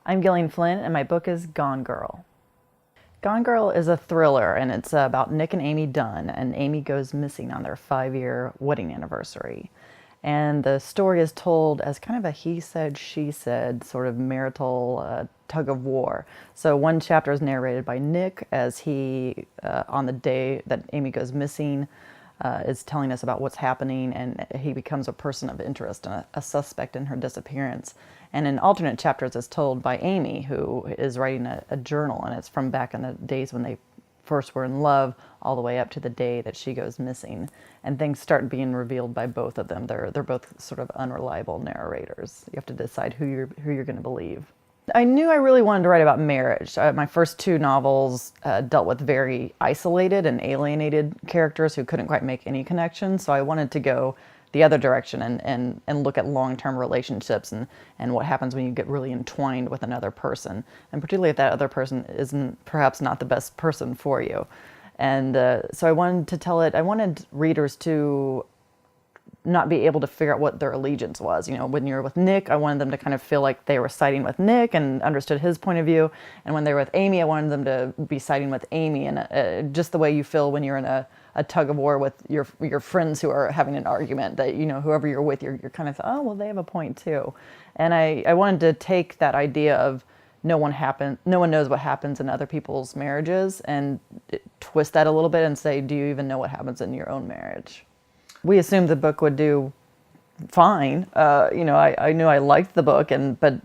I'm Gillian Flynn, and my book is Gone Girl. Gone Girl is a thriller, and it's about Nick and Amy Dunn, and Amy goes missing on their 5-year wedding anniversary. And the story is told as kind of a he said, she said sort of marital tug of war. So one chapter is narrated by Nick as he, on the day that Amy goes missing, is telling us about what's happening, and he becomes a person of interest and a suspect in her disappearance. And in alternate chapters, it's told by Amy, who is writing a journal, and it's from back in the days when they first were in love, all the way up to the day that she goes missing. And things start being revealed by both of them. They're both sort of unreliable narrators. You have to decide who you're going to believe. I knew I really wanted to write about marriage. My first two novels dealt with very isolated and alienated characters who couldn't quite make any connections, so I wanted to go the other direction and look at long-term relationships and what happens when you get really entwined with another person, and particularly if that other person isn't perhaps not the best person for you. And so I wanted to tell it, I wanted readers to not be able to figure out what their allegiance was. You know, when you're with Nick, I wanted them to kind of feel like they were siding with Nick and understood his point of view. And when they were with Amy, I wanted them to be siding with Amy, and just the way you feel when you're in a tug of war with your friends who are having an argument, that, you know, whoever you're with, you're kind of, oh, well, they have a point too. And I wanted to take that idea of no one knows what happens in other people's marriages, and twist that a little bit and say, do you even know what happens in your own marriage? We assumed the book would do fine. You know, I knew I liked the book, but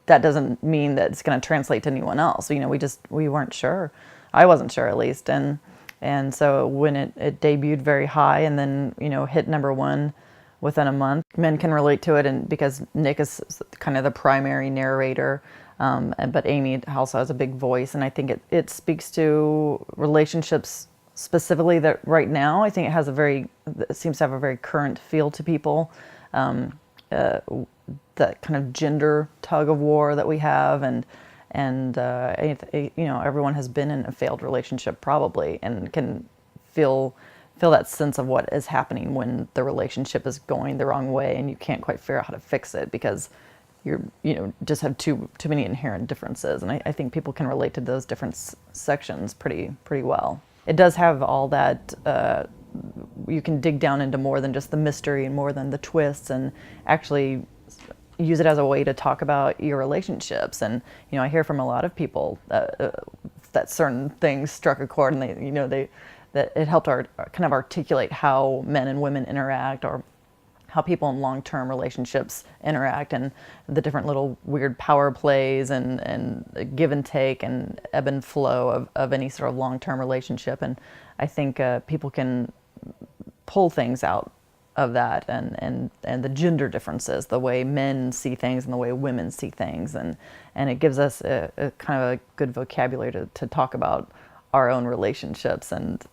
that doesn't mean that it's going to translate to anyone else. You know, we weren't sure. I wasn't sure, at least. And so when it debuted very high and then, you know, hit #1 within a month, men can relate to it, and because Nick is kind of the primary narrator, but Amy also has a big voice, and I think it speaks to relationships specifically that right now. I think it seems to have a very current feel to people. That kind of gender tug of war that we have, and you know, everyone has been in a failed relationship probably, and can feel that sense of what is happening when the relationship is going the wrong way and you can't quite figure out how to fix it because you just have too many inherent differences. And I think people can relate to those different sections pretty well. It does have all that, you can dig down into more than just the mystery and more than the twists, and actually use it as a way to talk about your relationships. And, you know, I hear from a lot of people that certain things struck a chord, and that it helped kind of articulate how men and women interact, or how people in long-term relationships interact, and the different little weird power plays and give and take and ebb and flow of any sort of long-term relationship. And I think people can pull things out of that, and the gender differences, the way men see things and the way women see things, and it gives us a kind of a good vocabulary to talk about our own relationships and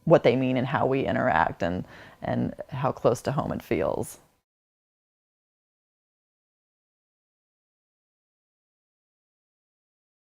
what they mean and how we interact, and how close to home it feels.